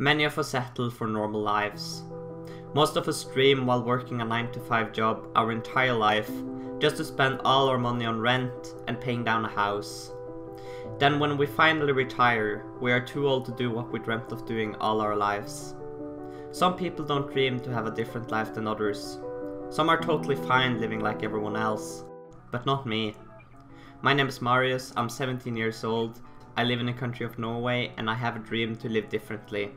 Many of us settle for normal lives. Most of us dream while working a 9-to-5 job our entire life, just to spend all our money on rent and paying down a house. Then when we finally retire, we are too old to do what we dreamt of doing all our lives. Some people don't dream to have a different life than others. Some are totally fine living like everyone else, but not me. My name is Marius, I'm 17 years old, I live in the country of Norway and I have a dream to live differently.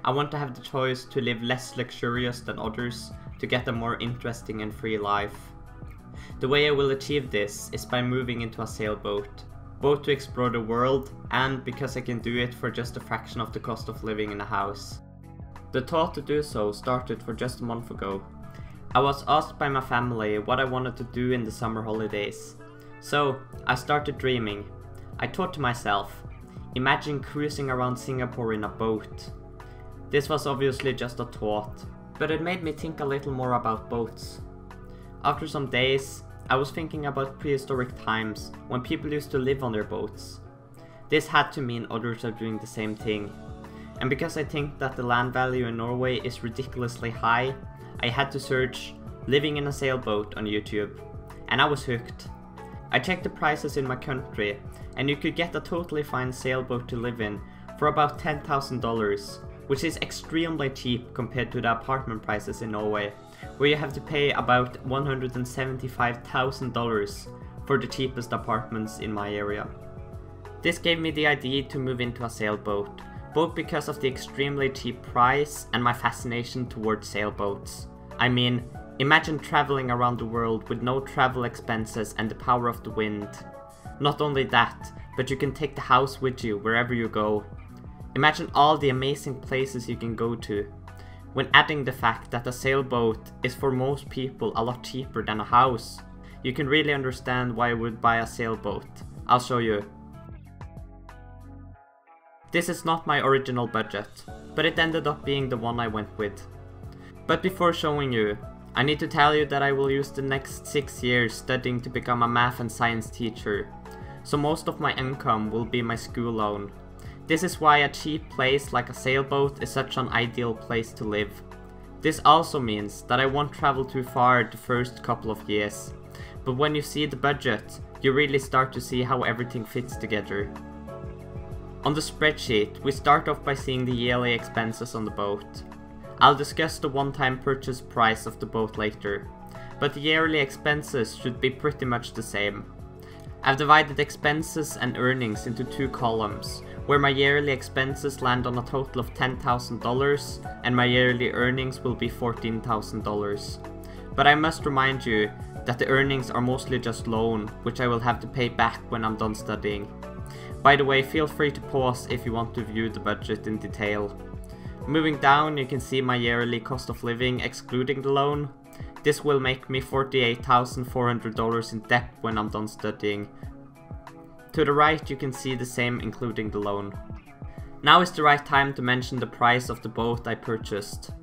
I want to have the choice to live less luxurious than others, to get a more interesting and free life. The way I will achieve this is by moving into a sailboat, both to explore the world and because I can do it for just a fraction of the cost of living in a house. The thought to do so started for just a month ago. I was asked by my family what I wanted to do in the summer holidays. So I started dreaming. I thought to myself, imagine cruising around Singapore in a boat. This was obviously just a thought, but it made me think a little more about boats. After some days, I was thinking about prehistoric times when people used to live on their boats. This had to mean others are doing the same thing. And because I think that the land value in Norway is ridiculously high, I had to search living in a sailboat on YouTube, and I was hooked. I checked the prices in my country, and you could get a totally fine sailboat to live in for about $10,000, which is extremely cheap compared to the apartment prices in Norway, where you have to pay about $175,000 for the cheapest apartments in my area. This gave me the idea to move into a sailboat, both because of the extremely cheap price and my fascination towards sailboats. I mean, imagine traveling around the world with no travel expenses and the power of the wind. Not only that, but you can take the house with you wherever you go. Imagine all the amazing places you can go to. When adding the fact that a sailboat is for most people a lot cheaper than a house, you can really understand why I would buy a sailboat. I'll show you. This is not my original budget, but it ended up being the one I went with. But before showing you, I need to tell you that I will use the next 6 years studying to become a math and science teacher, so most of my income will be my school loan. This is why a cheap place like a sailboat is such an ideal place to live. This also means that I won't travel too far the first couple of years, but when you see the budget, you really start to see how everything fits together. On the spreadsheet, we start off by seeing the yearly expenses on the boat. I'll discuss the one-time purchase price of the boat later, but the yearly expenses should be pretty much the same. I've divided expenses and earnings into 2 columns, where my yearly expenses land on a total of $10,000 and my yearly earnings will be $14,000. But I must remind you that the earnings are mostly just loan, which I will have to pay back when I'm done studying. By the way, feel free to pause if you want to view the budget in detail. Moving down, you can see my yearly cost of living excluding the loan. This will make me $48,400 in debt when I'm done studying. To the right you can see the same including the loan. Now is the right time to mention the price of the boat I purchased.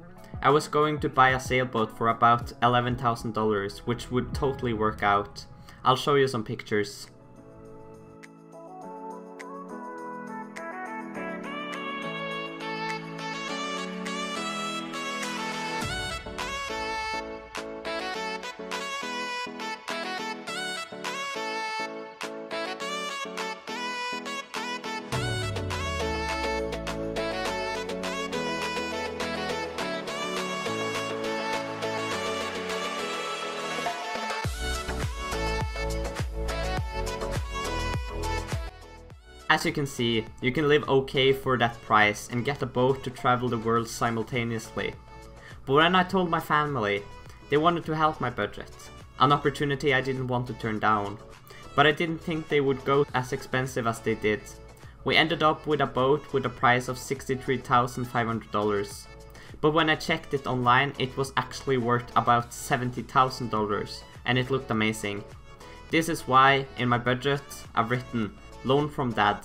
I was going to buy a sailboat for about $11,000, which would totally work out. I'll show you some pictures. As you can see, you can live okay for that price and get a boat to travel the world simultaneously. But when I told my family, they wanted to help my budget, an opportunity I didn't want to turn down. But I didn't think they would go as expensive as they did. We ended up with a boat with a price of $63,500. But when I checked it online, it was actually worth about $70,000 and it looked amazing. This is why, in my budget, I've written loan from dad.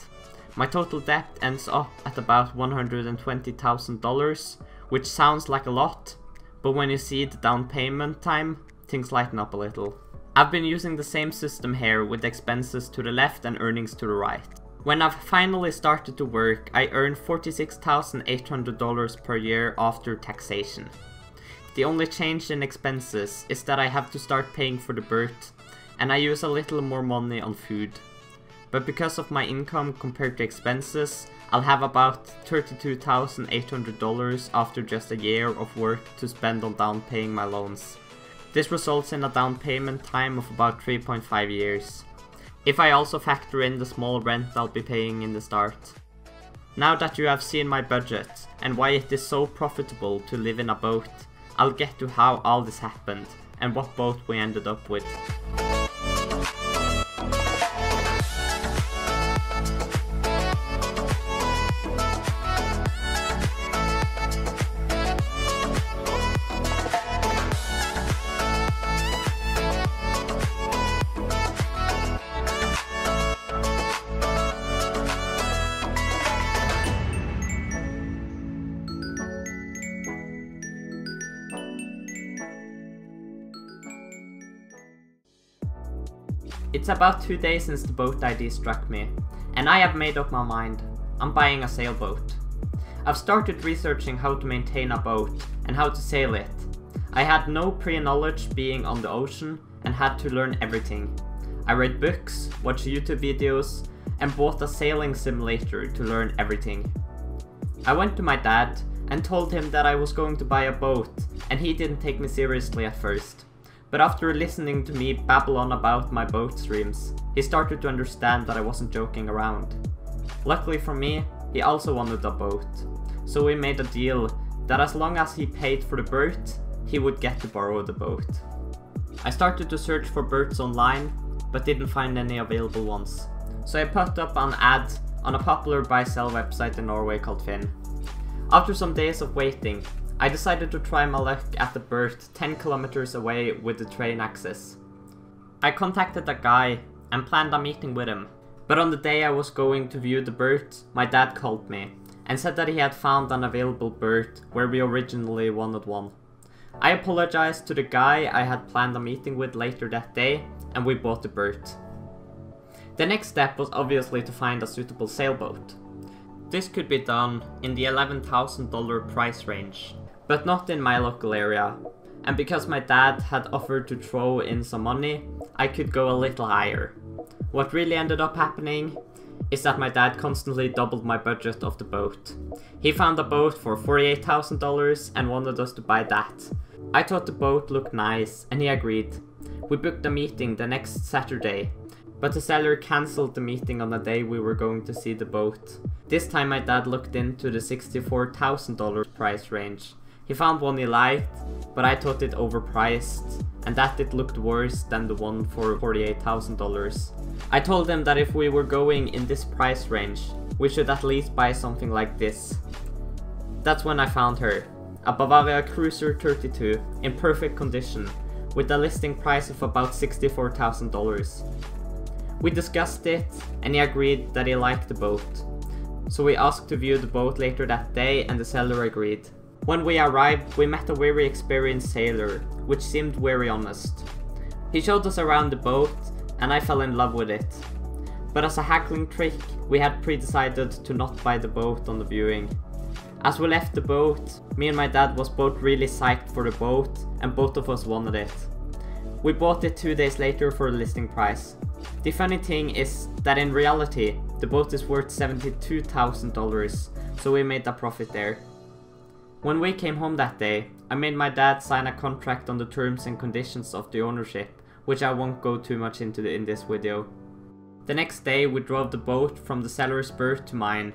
My total debt ends up at about $120,000, which sounds like a lot, but when you see the down payment time, things lighten up a little. I've been using the same system here with expenses to the left and earnings to the right. When I've finally started to work, I earn $46,800 per year after taxation. The only change in expenses is that I have to start paying for the boat, and I use a little more money on food. But because of my income compared to expenses, I'll have about $32,800 after just a year of work to spend on down paying my loans. This results in a down payment time of about 3.5 years. If I also factor in the small rent I'll be paying in the start. Now that you have seen my budget and why it is so profitable to live in a boat, I'll get to how all this happened and what boat we ended up with. It's about 2 days since the boat idea struck me, and I have made up my mind. I'm buying a sailboat. I've started researching how to maintain a boat and how to sail it. I had no pre-knowledge being on the ocean and had to learn everything. I read books, watched YouTube videos, and bought a sailing simulator to learn everything. I went to my dad and told him that I was going to buy a boat, and he didn't take me seriously at first. But after listening to me babble on about my boat dreams, he started to understand that I wasn't joking around. Luckily for me, he also wanted a boat, so we made a deal that as long as he paid for the boat, he would get to borrow the boat. I started to search for boats online, but didn't find any available ones. So I put up an ad on a popular buy-sell website in Norway called Finn. After some days of waiting, I decided to try my luck at the berth 10 kilometers away with the train access. I contacted a guy and planned a meeting with him, but on the day I was going to view the berth, my dad called me and said that he had found an available berth where we originally wanted one. I apologized to the guy I had planned a meeting with later that day, and we bought the berth. The next step was obviously to find a suitable sailboat. This could be done in the $11,000 price range, but not in my local area, and because my dad had offered to throw in some money, I could go a little higher. What really ended up happening is that my dad constantly doubled my budget of the boat. He found a boat for $48,000 and wanted us to buy that. I thought the boat looked nice and he agreed. We booked a meeting the next Saturday, but the seller cancelled the meeting on the day we were going to see the boat. This time my dad looked into the $64,000 price range. He found one he liked, but I thought it overpriced, and that it looked worse than the one for $48,000. I told him that if we were going in this price range, we should at least buy something like this. That's when I found her, a Bavaria Cruiser 32 in perfect condition, with a listing price of about $64,000. We discussed it, and he agreed that he liked the boat. So we asked to view the boat later that day, and the seller agreed. When we arrived, we met a very experienced sailor, which seemed very honest. He showed us around the boat, and I fell in love with it. But as a haggling trick, we had pre-decided to not buy the boat on the viewing. As we left the boat, me and my dad was both really psyched for the boat, and both of us wanted it. We bought it 2 days later for the listing price. The funny thing is that in reality, the boat is worth $72,000, so we made a profit there. When we came home that day, I made my dad sign a contract on the terms and conditions of the ownership, which I won't go too much into in this video. The next day we drove the boat from the seller's berth to mine.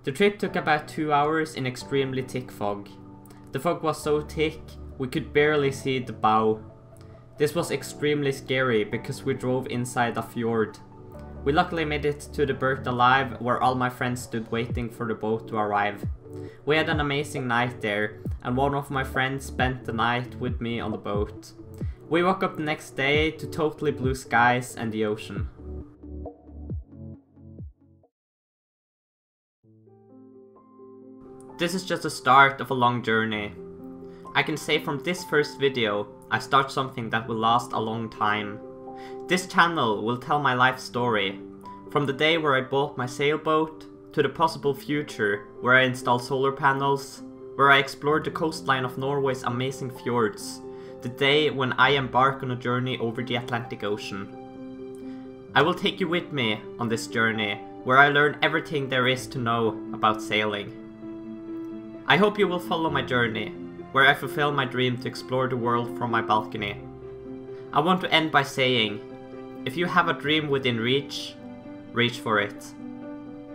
The trip took about 2 hours in extremely thick fog. The fog was so thick we could barely see the bow. This was extremely scary because we drove inside a fjord. We luckily made it to the berth alive, where all my friends stood waiting for the boat to arrive. We had an amazing night there, and one of my friends spent the night with me on the boat. We woke up the next day to totally blue skies and the ocean. This is just the start of a long journey. I can say from this first video, I start something that will last a long time. This channel will tell my life story, From the day where I bought my sailboat, to the possible future where I install solar panels, where I explore the coastline of Norway's amazing fjords, the day when I embark on a journey over the Atlantic Ocean. I will take you with me on this journey, where I learn everything there is to know about sailing. I hope you will follow my journey, where I fulfill my dream to explore the world from my balcony. I want to end by saying, if you have a dream within reach, reach for it.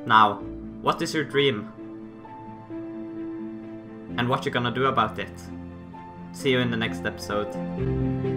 Now, what is your dream? And what you gonna do about it? See you in the next episode.